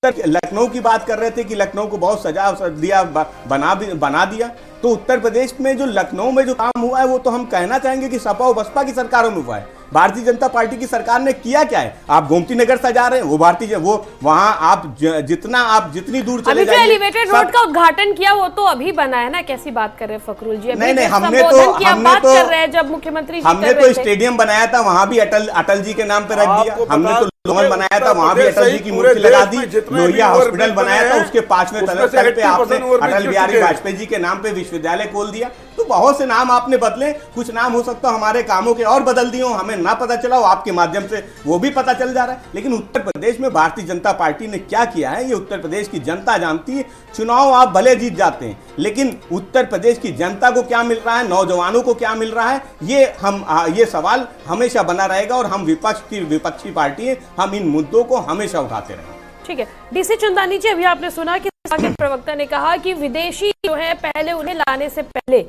लखनऊ की बात कर रहे थे कि लखनऊ को बहुत सजा दिया, बना दिया। तो उत्तर प्रदेश में जो लखनऊ में जो काम हुआ है वो तो हम कहना चाहेंगे कि सपा और बसपा की सरकारों में हुआ है। भारतीय जनता पार्टी की सरकार ने किया क्या है? आप गोमती नगर सजा रहे हैं, वो वहां आप जितनी दूर चले जाइए, एलिवेटेड रोड का उद्घाटन किया वो तो अभी बना है ना, कैसी बात कर रहे हैं फखरुल जी? नहीं, हमने तो स्टेडियम बनाया था, वहां भी अटल जी के नाम पे रख दिया। हमने तो लोन बनाया था, वहां भी अटल जी की मूर्ति लगा दी। लोहिया हॉस्पिटल बनाया था, उसके 5वें तल पे आपने अटल बिहारी वाजपेयी जी के नाम पे विश्वविद्यालय खोल दिया। तो बहुत से नाम आपने बदले, कुछ नाम हो सकता है हमारे कामों के और बदल दिए हो, हमें ना पता चला हो, आपके माध्यम से वो भी पता चल जा रहा है। लेकिन उत्तर प्रदेश में भारतीय जनता पार्टी ने क्या किया है ये उत्तर प्रदेश की जनता जानती है। चुनाव आप भले जीत जाते हैं, लेकिन उत्तर प्रदेश की जनता को क्या मिल रहा है, नौजवानों को क्या मिल रहा है, ये सवाल हमेशा बना रहेगा। और हम विपक्षी पार्टी है, हम इन मुद्दों को हमेशा उठाते रहेंगे। ठीक है, DC चंदानी जी, अभी आपने सुना कि प्रवक्ता ने कहा कि विदेशी जो है पहले उन्हें लाने से पहले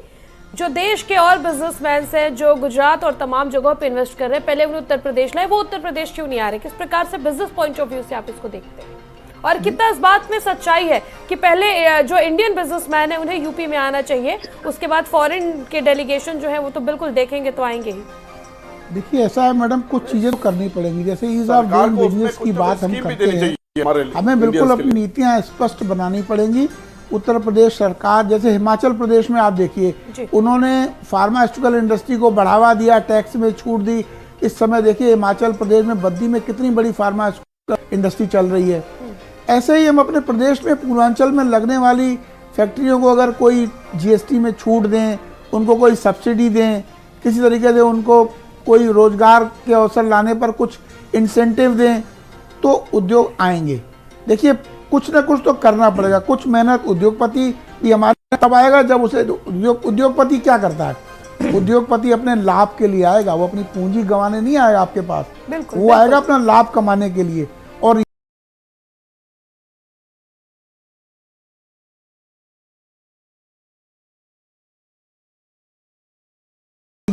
जो देश के और बिजनेसमैन हैं जो गुजरात और तमाम जगहों पे इन्वेस्ट कर रहे हैं, पहले उन्हें उत्तर प्रदेश लाए, वो उत्तर प्रदेश क्यों नहीं आ रहे? किस प्रकार से बिजनेस पॉइंट ऑफ व्यू से आप इसको देखते हैं, और कितना इस बात में सच्चाई है कि पहले जो इंडियन बिजनेसमैन है उन्हें यूपी में आना चाहिए, उसके बाद फॉरेन के डेलीगेशन जो है वो तो बिल्कुल देखेंगे तो आएंगे ही? देखिए, ऐसा है मैडम, कुछ चीजें तो करनी पड़ेंगी। जैसे ईज ऑफ डूइंग बिजनेस की बात हम करते हैं, हमें बिल्कुल अपनी नीतियां स्पष्ट बनानी पड़ेंगी। उत्तर प्रदेश सरकार, जैसे हिमाचल प्रदेश में आप देखिए, उन्होंने फार्मास्यूटिकल इंडस्ट्री को बढ़ावा दिया, टैक्स में छूट दी। इस समय देखिए हिमाचल प्रदेश में बद्दी में कितनी बड़ी फार्मास्यूटिकल इंडस्ट्री चल रही है। ऐसे ही हम अपने प्रदेश में पूर्वांचल में लगने वाली फैक्ट्रियों को अगर कोई GST में छूट दें, उनको कोई सब्सिडी दें, किसी तरीके से उनको कोई रोजगार के अवसर लाने पर कुछ इंसेंटिव दें, तो उद्योग आएंगे। देखिए, कुछ ना कुछ तो करना पड़ेगा, कुछ मेहनत उद्योगपति भी हमारे तब आएगा जब उसे उद्योगपति क्या करता है, उद्योगपति अपने लाभ के लिए आएगा, वो अपनी पूंजी गंवाने नहीं आएगा आपके पास, वो आएगा अपना लाभ कमाने के लिए। और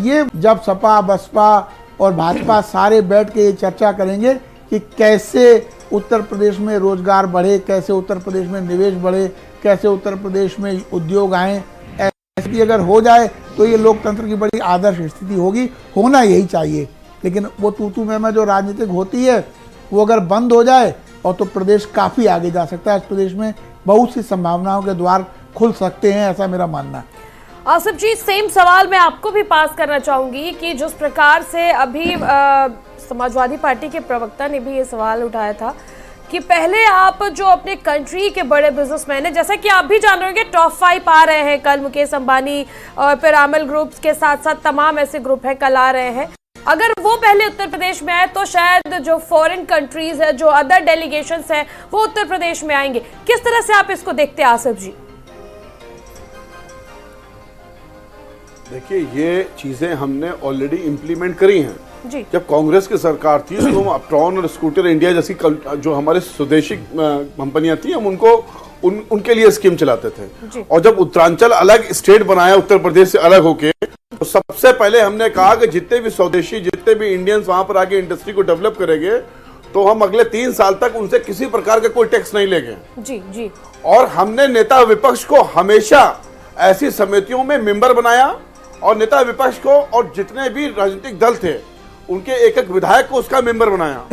ये जब सपा बसपा और भाजपा सारे बैठ के ये चर्चा करेंगे कि कैसे उत्तर प्रदेश में रोजगार बढ़े, कैसे उत्तर प्रदेश में निवेश बढ़े, कैसे उत्तर प्रदेश में उद्योग आए, ऐसी अगर हो जाए तो ये लोकतंत्र की बड़ी आदर्श स्थिति होगी। होना यही चाहिए। लेकिन वो तू मैं जो राजनीतिक होती है वो अगर बंद हो जाए और तो प्रदेश काफ़ी आगे जा सकता है। इस प्रदेश में बहुत सी संभावनाओं के द्वार खुल सकते हैं, ऐसा मेरा मानना है। आसिफ जी, सेम सवाल मैं आपको भी पास करना चाहूंगी कि जिस प्रकार से अभी समाजवादी पार्टी के प्रवक्ता ने भी ये सवाल उठाया था कि पहले आप जो अपने कंट्री के बड़े बिजनेसमैन हैं, जैसा कि आप भी जान रहे होंगे टॉप 5 आ रहे हैं कल, मुकेश अंबानी और पिरामल ग्रुप्स के साथ साथ तमाम ऐसे ग्रुप हैं कल आ रहे हैं। अगर वो पहले उत्तर प्रदेश में आए तो शायद जो फॉरेन कंट्रीज है, जो अदर डेलीगेशंस है, वो उत्तर प्रदेश में आएंगे। किस तरह से आप इसको देखते हैं आसिफ जी? देखिए, ये चीजें हमने ऑलरेडी इम्प्लीमेंट करी हैं जी। जब कांग्रेस की सरकार थी तो हम अपट्रॉन और स्कूटर इंडिया जैसी जो हमारे स्वदेशी कंपनियां थी, हम उनके लिए स्कीम चलाते थे। और जब उत्तरांचल अलग स्टेट बनाया उत्तर प्रदेश से अलग होके, तो सबसे पहले हमने कहा कि जितने भी स्वदेशी, जितने भी इंडियंस वहां पर आके इंडस्ट्री को डेवलप करेंगे तो हम अगले 3 साल तक उनसे किसी प्रकार का कोई टैक्स नहीं लेंगे। जी जी। और हमने नेता विपक्ष को हमेशा ऐसी समितियों में मेंबर बनाया और नेता विपक्ष को और जितने भी राजनीतिक दल थे उनके एक एक विधायक को उसका मेंबर बनाया।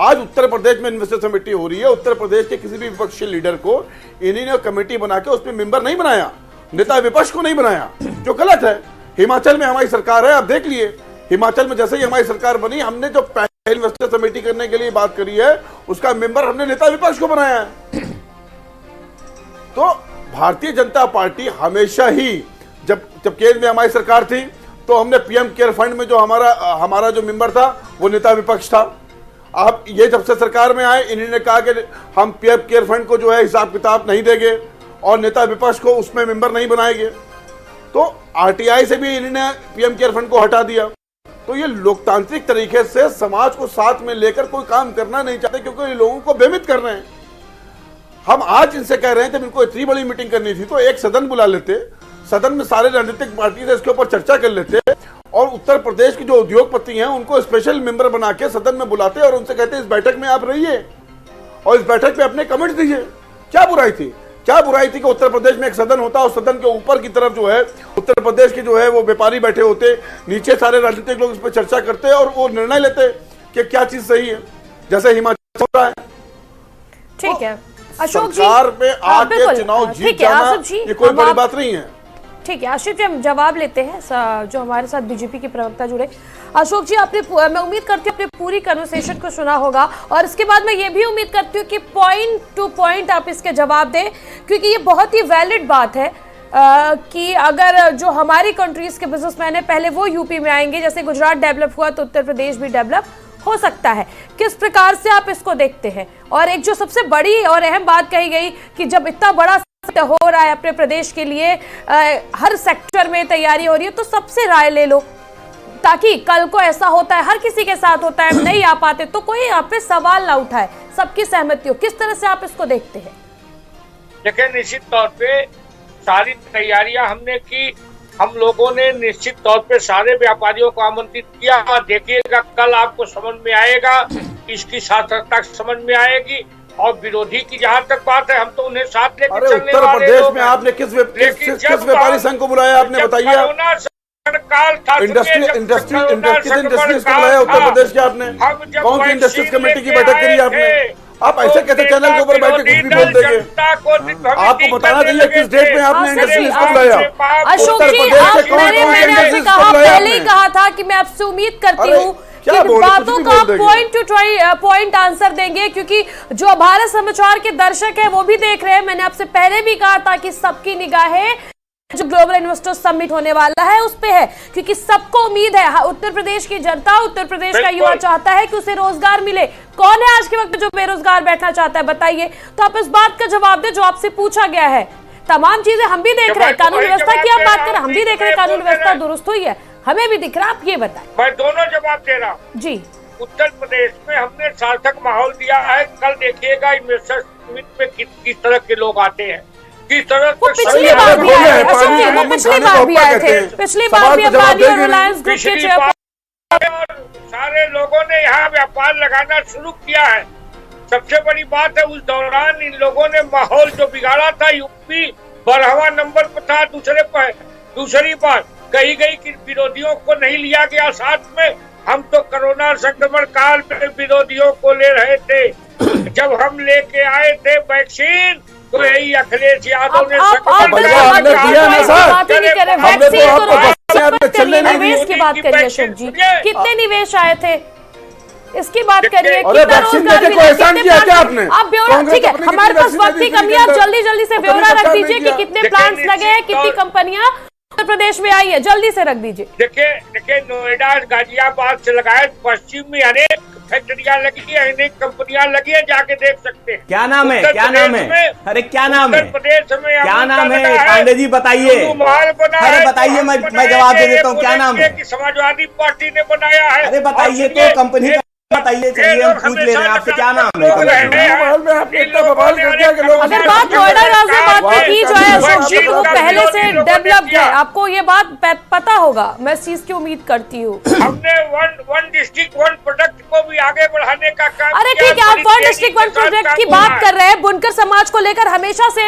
आज उत्तर प्रदेश में इन्वेस्टर समिति हो रही है, उत्तर प्रदेश के किसी भी विपक्षी लीडर को इन्हीं ने कमेटी बना के उसमें मेंबर नहीं बनाया, नेता विपक्ष को नहीं बनाया, जो गलत है। हिमाचल में हमारी सरकार है, आप देख लिए, हिमाचल में जैसे ही हमारी सरकार बनी, हमने जो पहले इन्वेस्टर समिति करने के लिए बात करी है उसका मेंबर हमने नेता विपक्ष को बनाया है। तो भारतीय जनता पार्टी हमेशा ही जब केंद्र में हमारी सरकार थी तो हमने पीएम केयर फंड में जो हमारा जो मेंबर था वो नेता विपक्ष था। आप ये जब से सरकार में आए, इन्होंने कहा कि हम पीएम केयर फंड को जो है हिसाब किताब नहीं देंगे और नेता विपक्ष को उसमें मेंबर नहीं बनाएंगे। तो आरटीआई से भी इन्होंने पीएम केयर फंड को हटा दिया। तो ये लोकतांत्रिक तरीके से समाज को साथ में लेकर कोई काम करना नहीं चाहते, क्योंकि ये लोगों को भ्रमित कर रहे हैं। हम आज इनसे कह रहे हैं जब इनको इतनी बड़ी मीटिंग करनी थी तो एक सदन बुला लेते, सदन में सारे राजनीतिक पार्टी से इसके ऊपर चर्चा कर लेते और उत्तर प्रदेश की जो उद्योगपति हैं उनको स्पेशल मेंबर बना के सदन में बुलाते और उनसे कहते इस बैठक में आप रहिए और इस बैठक में अपने कमेंट दीजिए। क्या बुराई थी? क्या बुराई थी कि उत्तर प्रदेश में एक सदन होता और सदन के ऊपर की तरफ जो है उत्तर प्रदेश के जो है वो व्यापारी बैठे होते, नीचे सारे राजनीतिक लोग इस पर चर्चा करते और वो निर्णय लेते कि क्या चीज सही है, जैसे हिमाचल हो रहा है। ठीक है अशोक जी, सरकार पे आके चुनाव जीत जाना ये कोई बड़ी बात नहीं है। ठीक है आशिफ जी, हम जवाब लेते हैं जो हमारे साथ बीजेपी के प्रवक्ता जुड़े। अशोक जी, मैं उम्मीद करती हूँ आपने पूरी कन्वर्सेशन को सुना होगा और इसके बाद मैं ये भी उम्मीद करती हूँ कि पॉइंट टू पॉइंट आप इसके जवाब दें, क्योंकि ये बहुत ही वैलिड बात है कि अगर जो हमारी कंट्रीज के बिजनेसमैन है पहले वो यूपी में आएंगे, जैसे गुजरात डेवलप हुआ तो उत्तर प्रदेश भी डेवलप हो सकता है। किस प्रकार से आप इसको देखते हैं? और एक जो सबसे बड़ी और अहम बात कही गई कि जब इतना बड़ा हो रहा है अपने प्रदेश के लिए, हर सेक्टर में तैयारी हो रही है, तो सबसे राय ले लो ताकि कल को ऐसा होता है, हर किसी के साथ होता है, नहीं आ पाते तो कोई आप पे सवाल ना उठाए, सबकी सहमति हो। किस तरह से आप इसको देखते हैं? देखिए, निश्चित तौर पे सारी तैयारियां हमने की, हम लोगों ने निश्चित तौर पे सारे व्यापारियों को आमंत्रित किया। देखिएगा कल आपको समझ में आएगा, इसकी सार्थकता समझ में आएगी। और विरोधी की जहाँ तक बात है, हम तो उन्हें साथ लेकर चलने वाले लोग हैं। उत्तर प्रदेश में आपने किस व्यापारी संघ को बुलाया? आपने बताइए। इंडस्ट्रीज को बुलाया उत्तर प्रदेश के आपने? कौन सी इंडस्ट्रीज कमेटी की बैठक करी आपने? आप ऐसे कैसे चैनल के ऊपर बैठ के कुछ भी बोल देंगे? आपको बताना चाहिए किस डेट में आपने इंडस्ट्रीज को बुलाया। अशोक जी, मैंने आपसे कहा, पहले ही कहा था कि मैं आपसे उम्मीद करती हूँ कि बातों का पॉइंट टू पॉइंट आंसर देंगे, क्योंकि जो भारत समाचार के दर्शक है वो भी देख रहे हैं। मैंने आपसे पहले भी कहा था कि सबकी निगाहें जो ग्लोबल इन्वेस्टर्स समिट होने वाला है उस पे है, क्योंकि सबको उम्मीद है, उत्तर प्रदेश की जनता, उत्तर प्रदेश का युवा चाहता है कि उसे रोजगार मिले। कौन है आज के वक्त जो बेरोजगार बैठना चाहता है, बताइए। तो आप इस बात का जवाब दें जो आपसे पूछा गया है। तमाम चीजें हम भी देख रहे हैं, कानून व्यवस्था की आप बात करें, हम भी देख रहे हैं कानून व्यवस्था दुरुस्त हुई है, हमें भी दिख रहा है। आप ये बताएं। मैं दोनों जवाब दे रहा हूँ जी। उत्तर प्रदेश में हमने सार्थक माहौल दिया है। कल देखिएगा इन्वेस्टर समिट में किस तरह के लोग आते हैं। की तरह वो पिछली बार भी आए थे अशोक जी, वो पिछली बार भी आए थे, पिछली बार भी अंबानी और रिलायंस ग्रुप के चेयरमैन और सारे लोगों ने यहाँ व्यापार लगाना शुरू किया है। सबसे बड़ी बात है, उस दौरान इन लोगों ने माहौल जो बिगाड़ा था, यूपी 12वां नंबर पर था। दूसरी बात कही गई कि विरोधियों को नहीं लिया गया साथ में। हम तो कोरोना संक्रमण काल में विरोधियों को ले रहे थे। जब हम लेके आए थे वैक्सीन, तो यही अखिलेश यादव ने निवेश की बात करिए अशोक जी, कितने निवेश आए थे इसकी बात करिए, कितना रोजगार मिला, आप ब्यौरा, ठीक है हमारे पास वक्त की कमी है, आप जल्दी से ब्यौरा रख दीजिए कि कितने प्लांट्स लगे हैं, कितनी कंपनियां उत्तर प्रदेश में आई है, जल्दी से रख दीजिए। देखिए नोएडा गाजियाबाद से लगाए पश्चिम में अनेक फैक्ट्रियां लगी है, अनेक कंपनियां लगी है, जाके देख सकते हैं। क्या नाम है, क्या नाम है, अरे क्या नाम है, उत्तर प्रदेश में क्या नाम है पांडे जी बताइए, अरे बताइए, मैं जवाब दे देता हूँ, क्या नाम है? समाजवादी पार्टी ने बनाया है। अरे बताइए तो, कंपनी बताइए, चलिए हम पूछ ले रहे हैं आपसे, क्या नाम है? अगर बात नोएडा गाजियाबाद की जाए अशोक जी, तो पहले से डेवलप्ड है, आपको ये बात पता होगा, मैं इस चीज की उम्मीद करती हूँ। हमने वन डिस्ट्रिक्ट वन प्रोडक्ट को भी आगे बढ़ाने का काम। अरे ठीक है, आप वन डिस्ट्रिक्ट वन प्रोडक्ट की बात कर रहे हैं, बुनकर समाज को लेकर हमेशा से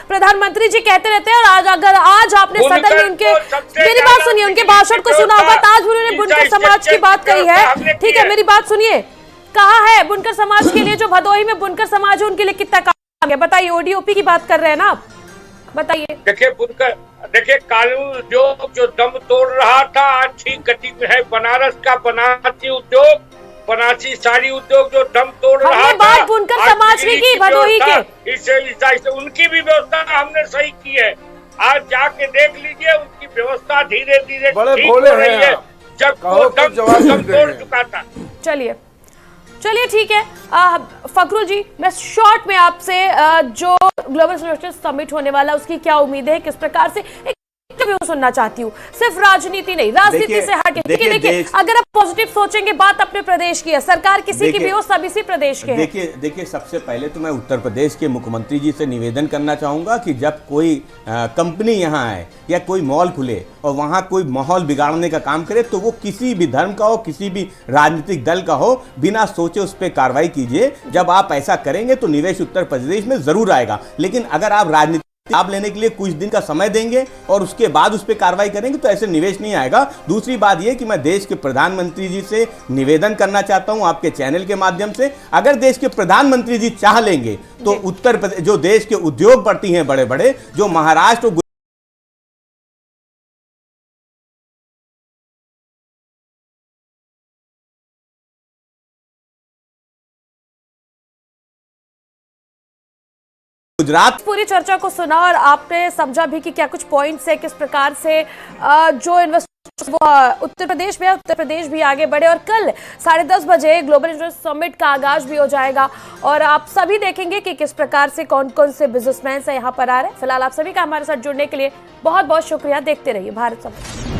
प्रधानमंत्री जी कहते रहते हैं, और अगर आज आपने सदन में उनके, मेरी बात सुनिए, उनके भाषण को सुना होगा, आज उन्होंने बुनकर समाज की बात कही है, ठीक है मेरी बात सुनिए, कहा है बुनकर समाज के लिए, जो भदोही में बुनकर समाज है उनके लिए कितना काम है, बताइए। ओडीओपी की बात कर रहे हैं ना आप, बताइए। देखिए कानून उद्योग जो दम तोड़ रहा था, आज ठीक गति में है। बनारस का बनारसी उद्योग, बनारसी साड़ी उद्योग जो दम तोड़ रहा था, बात बुनकर समाज की भदोही के, इससे उनकी भी व्यवस्था हमने सही की है। आज जाके देख लीजिए, उनकी व्यवस्था धीरे धीरे ठीक हो रही है, जब वो दम तोड़ चुका था। चलिए ठीक है, फखरुल जी, मैं शॉर्ट में आपसे जो ग्लोबल सोशल समिट होने वाला उसकी क्या उम्मीद है, किस प्रकार से एक इंटरव्यू सुनना चाहती हूँ, सिर्फ राजनीति नहीं, राजनीति से हट के। देखिए अगर आप पॉजिटिव सोचेंगे, बात अपने प्रदेश की है, सरकार किसी की भी हो, सब इसी प्रदेश के हैं। देखिए सबसे पहले तो मैं उत्तर प्रदेश के मुख्यमंत्री जी से निवेदन करना चाहूंगा कि जब कोई कंपनी यहाँ आए या कोई मॉल खुले और वहाँ कोई माहौल बिगाड़ने का काम करे, तो वो किसी भी धर्म का हो, किसी भी राजनीतिक दल का हो, बिना सोचे उस पर कार्रवाई कीजिए। जब आप ऐसा करेंगे तो निवेश उत्तर प्रदेश में जरूर आएगा। लेकिन अगर आप राजनीति लाभ लेने के लिए कुछ दिन का समय देंगे और उसके बाद उस पर कार्रवाई करेंगे, तो ऐसे निवेश नहीं आएगा। दूसरी बात यह कि मैं देश के प्रधानमंत्री जी से निवेदन करना चाहता हूं आपके चैनल के माध्यम से, अगर देश के प्रधानमंत्री जी चाह लेंगे तो उत्तर प्रदेश, जो देश के उद्योगपति हैं बड़े बड़े, जो महाराष्ट्र गुजरात, पूरी चर्चा को सुना और आपने समझा भी कि क्या कुछ पॉइंट्स है, किस प्रकार से जो इन्वेस्टर्स वो उत्तर प्रदेश में, उत्तर प्रदेश भी आगे बढ़े। और कल 10:30 बजे ग्लोबल इन्वेस्टर समिट का आगाज भी हो जाएगा और आप सभी देखेंगे कि किस प्रकार से कौन कौन से बिजनेसमैन यहाँ पर आ रहे हैं। फिलहाल आप सभी का हमारे साथ जुड़ने के लिए बहुत बहुत शुक्रिया। देखते रहिए भारत समिट।